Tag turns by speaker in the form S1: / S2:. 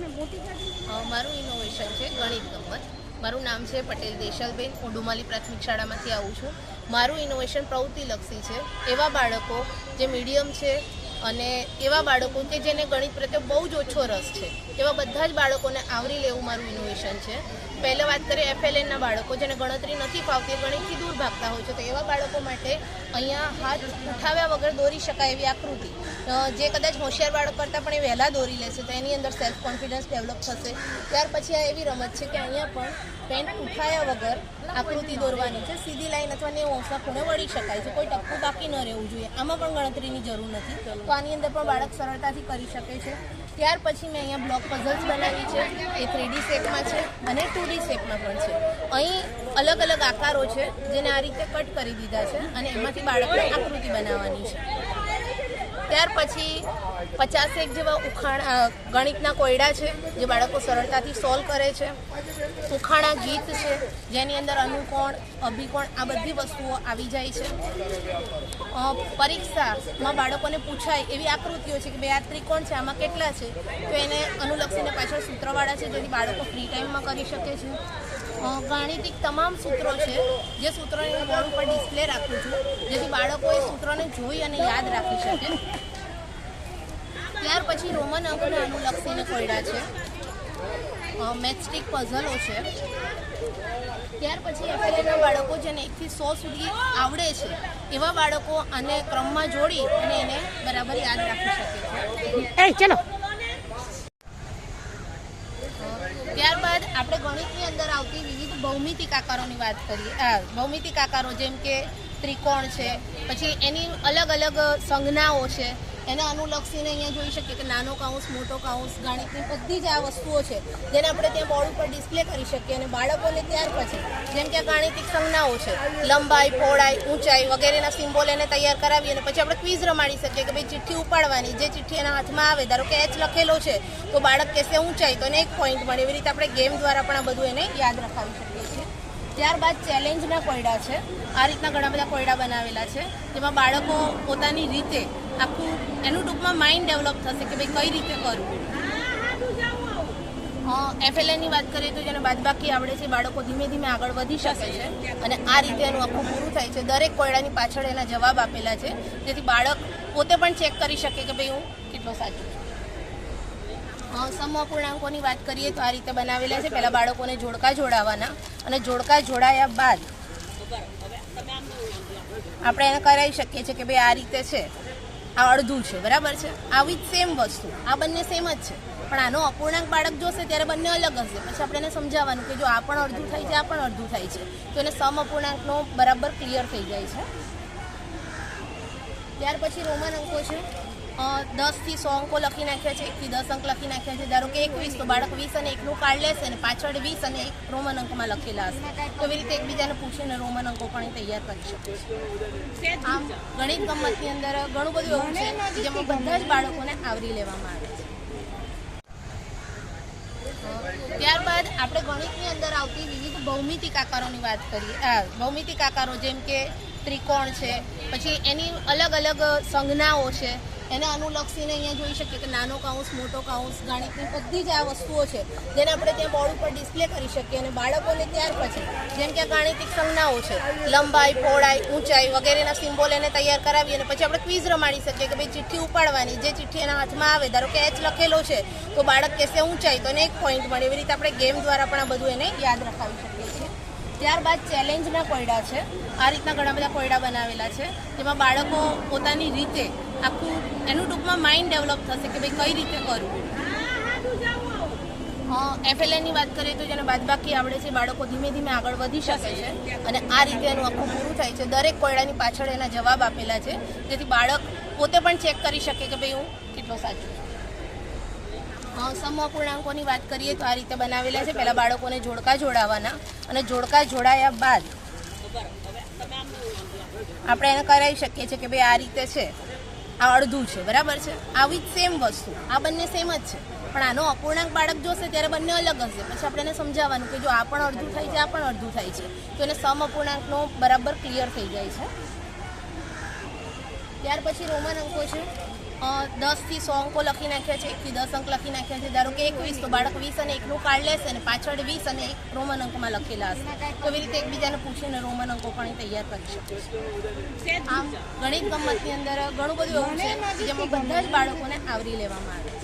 S1: મારું ઇનોવેશન છે ગણિત ગમત. મારું નામ છે પટેલ દેશલબેન. હું ડુમાલી પ્રાથમિક શાળામાંથી આવું છું. મારું ઇનોવેશન પ્રવૃત્તિલક્ષી છે. એવા બાળકો જે મીડિયમ છે અને એવા બાળકો કે જેને ગણિત પ્રત્યે બહુ જ ઓછો રસ છે, એવા બધા જ બાળકોને આવરી લેવું મારું ઇનોવેશન છે. પહેલાં વાત કરીએ FLNના બાળકો જેને ગણતરી નથી ફાવતી, ગણિતથી દૂર ભાગતા હોય છે, તો એવા બાળકો માટે અહીંયા હાથ ઉઠાવ્યા વગર દોરી શકાય એવી આકૃતિ, જે કદાચ હોશિયાર બાળક કરતાં પણ એ વહેલા દોરી લેશે તો એની અંદર સેલ્ફ કોન્ફિડન્સ ડેવલપ થશે. ત્યાર પછી આ એવી રમત છે કે અહીંયા પણ પેન ઉઠાવ્યા વગર આકૃતિ દોરવાની છે. સીધી લાઈન અથવા 90 અંશના ખૂણે વળી શકાય છે. કોઈ ટપકું બાકી ન રહેવું જોઈએ. આમાં પણ ગણતરીની જરૂર નથી, તો આની અંદર પણ બાળક સરળતાથી કરી શકે છે. ત્યાર પછી મેં અહીંયા બ્લોક પઝલ્સ બનાવી છે. એ 3D શેપમાં છે અને 2D શેપમાં પણ છે. અહીં અલગ અલગ આકારો છે જેને આ રીતે કટ કરી દીધા છે અને એમાંથી બાળકને આકૃતિ બનાવવાની છે. ત્યાર પછી 50 જેવા ગણિતના કોયડા છે જે બાળકો સરળતાથી સોલ્વ કરે છે. ઉખાણા ગીત છે જેની અંદર અનુકોણ, અભિકોણ આ બધી વસ્તુઓ આવી જાય છે. પરીક્ષામાં બાળકોને પૂછાય એવી આકૃતિઓ છે કે ભાઈ આ ત્રિકોણ છે, આમાં કેટલા છે, તો એને અનુલક્ષીને પાછળ સૂત્રવાળા છે જેથી બાળકો ફ્રી ટાઈમમાં કરી શકે છે. ગાણિતિક તમામ સૂત્રો છે જે સૂત્રોને હું બોર્ડ ઉપર ડિસ્પ્લે રાખું છું જેથી બાળકો એ સૂત્રોને જોઈ અને યાદ રાખી શકે. ત્યાર પછી રોમન અંકને અનુલક્ષીને કોયડા છે. મેથસ્ટિક પઝલો છે. ત્યાર પછી FLNના બાળકો જેને 1 થી 100 સુધી આવડે છે એવા બાળકો આને ક્રમમાં જોડી અને એને બરાબર યાદ રાખી શકે છે.
S2: ચલો.
S1: ત્યારબાદ આપણે ગણિતની અંદર આવતી વિવિધ ભૌમિતિક આકારોની વાત કરીએ. ભૌમિતિક આકારો જેમ કે ત્રિકોણ છે, પછી એની અલગ અલગ સંજ્ઞાઓ છે, એને અનુલક્ષીને અહીંયા જોઈ શકીએ કે નાનો કાઉન્સ, મોટો કાઉન્સ, ગણિતની બધી જ આ વસ્તુઓ છે જેને આપણે ત્યાં બોર્ડ ઉપર ડિસ્પ્લે કરી શકીએ. અને બાળકોને ત્યાર પછી જેમ કે ગાણિતિક સંજ્ઞાઓ છે, લંબાઈ, પહોળાઈ, ઊંચાઈ વગેરેના સિમ્બોલ એને તૈયાર કરાવી અને પછી આપણે ક્વિઝ રમાડી શકીએ કે ભાઈ ચિઠ્ઠી ઉપાડવાની, જે ચિઠ્ઠી એના હાથમાં આવે, ધારો કે H લખેલો છે તો બાળક કહેશે ઊંચાઈ તો એને 1 પોઈન્ટ મળે. એવી રીતે આપણે ગેમ દ્વારા પણ આ બધું એને યાદ રખાવી શકીએ છીએ. ત્યારબાદ ચેલેન્જના કોયડા છે. આ રીતના ઘણા બધા કોયડા બનાવેલા છે જેમાં બાળકો પોતાની રીતે આખું એનું ટૂંકમાં માઇન્ડ ડેવલપ થશે કે ભાઈ કઈ રીતે કરવું. FLNની વાત કરીએ તો જેને બાદબાકી આવડે છે બાળકો ધીમે ધીમે આગળ વધી શકે છે અને આ રીતે એનું આખું પૂરું થાય છે. દરેક કોયડાની પાછળ એના જવાબ આપેલા છે જેથી બાળક પોતે પણ ચેક કરી શકે કે ભાઈ હું કેટલો સાચું છું. સમઅપૂર્ણાંકોની વાત કરીએ તો આ રીતે બનાવેલા છે. પહેલાં બાળકોને જોડકા જોડાવાના અને જોડકા જોડાયા બાદ આપણે એને કરાવી શકીએ છીએ કે ભાઈ આ રીતે છે, આ અડધું છે, બરાબર છે. આવી જ સેમ વસ્તુ આ બંને સેમ જ છે, પણ આનો અપૂર્ણાંક બાળક જોશે ત્યારે બંને અલગ હશે. પછી આપણે એને સમજાવવાનું કે જો આ પણ અડધું થાય છે, આ પણ અડધું થાય છે, તો એને સમઅપૂર્ણાંકનો બરાબર ક્લિયર થઈ જાય છે. ત્યાર પછી રોમન અંકો છે. 10 થી 100 અંકો લખી નાખ્યા છે, 1 થી 10 અંક લખી નાખ્યા છે. ધારો કે 21 તો બાળક 20 અને 1નું કાર્ડ લેશે અને પાછળ 20 અને 1 રોમન અંકમાં લખેલા હશે. તો એવી રીતે એકબીજાને પૂછીને રોમન અંકો પણ તૈયાર કરી શકે છે. આમ ગણિત ગમતની અંદર ઘણું બધું એવું છે જેમાં બધા જ બાળકોને આવરી લેવામાં આવે છે. ત્યારબાદ આપણે ગણિતની અંદર આવતી વિવિધ ભૌમિતિક આકારોની વાત કરીએ. ભૌમિતિક આકારો જેમ કે ત્રિકોણ છે, પછી એની અલગ અલગ સંજ્ઞાઓ છે, એને અનુલક્ષીને અહીંયા જોઈ શકીએ કે નાનો કાઉન્સ, મોટો કાઉન્સ, ગણિતની બધી જ આ વસ્તુઓ છે જેને આપણે ત્યાં બોર્ડ ઉપર ડિસ્પ્લે કરી શકીએ. અને બાળકોને ત્યાર પછી જેમ કે ગાણિતિક સંજ્ઞાઓ છે, લંબાઈ, પહોળાઈ, ઊંચાઈ વગેરેના સિમ્બોલ એને તૈયાર કરાવી અને પછી આપણે ક્વિઝ રમાડી શકીએ કે ભાઈ ચિઠ્ઠી ઉપાડવાની, જે ચિઠ્ઠી એના હાથમાં આવે, ધારો કે H લખેલો છે તો બાળક કહેશે ઊંચાઈ તો એને 1 પોઈન્ટ મળે. એવી રીતે આપણે ગેમ દ્વારા પણ આ બધું એને યાદ રખાવી શકીએ છીએ. ત્યારબાદ ચેલેન્જના કોયડા છે. આ રીતના ઘણા બધા કોયડા બનાવેલા છે જેમાં બાળકો પોતાની રીતે આખું એનું ટૂંકમાં માઇન્ડ ડેવલપ થશે કે ભાઈ કઈ રીતે કરવું. FLNની વાત કરીએ તો જેને બાદબાકી આવડે છે બાળકો ધીમે ધીમે આગળ વધી શકે છે અને આ રીતે એનું આખું પૂરું થાય છે. દરેક કોયડાની પાછળ એના જવાબ આપેલા છે જેથી બાળક પોતે પણ ચેક કરી શકે કે ભાઈ હું કેટલો સાચું છું. સમઅપૂર્ણાંકોની વાત કરીએ તો આ રીતે બનાવેલા છે. પહેલાં બાળકોને જોડકા જોડાવાના અને જોડકા જોડાયા બાદ આપણે એને કરાવી શકીએ છીએ કે ભાઈ આ રીતે છે, આ અડધું છે, બરાબર છે. આવી જ સેમ વસ્તુ આ બંને સેમ જ છે, પણ આનો અપૂર્ણાંક બાળક જોશે ત્યારે બંને અલગ હશે. પછી આપણે એને સમજાવવાનું કે જો આ પણ અડધું થાય છે, આ પણ અડધું થાય છે, તો એને સમઅપૂર્ણાંકનો બરાબર ક્લિયર થઈ જાય છે. ત્યાર પછી રોમન અંકો છે. 10 થી 100 અંકો લખી નાખ્યા છે, 1 થી 10 અંક લખી નાખ્યા છે. ધારો કે 21 તો બાળક 20 અને 1નું કાર્ડ લેશે અને પાછળ 20 અને 1 રોમન અંકમાં લખેલા હશે. તો એવી રીતે એકબીજાને પૂછીને રોમન અંકો પણ તૈયાર કરી શકે છે. આમ ગણિત ગમતની અંદર ઘણું બધું એવું છે જેમાં બધા જ બાળકોને આવરી લેવામાં આવે છે.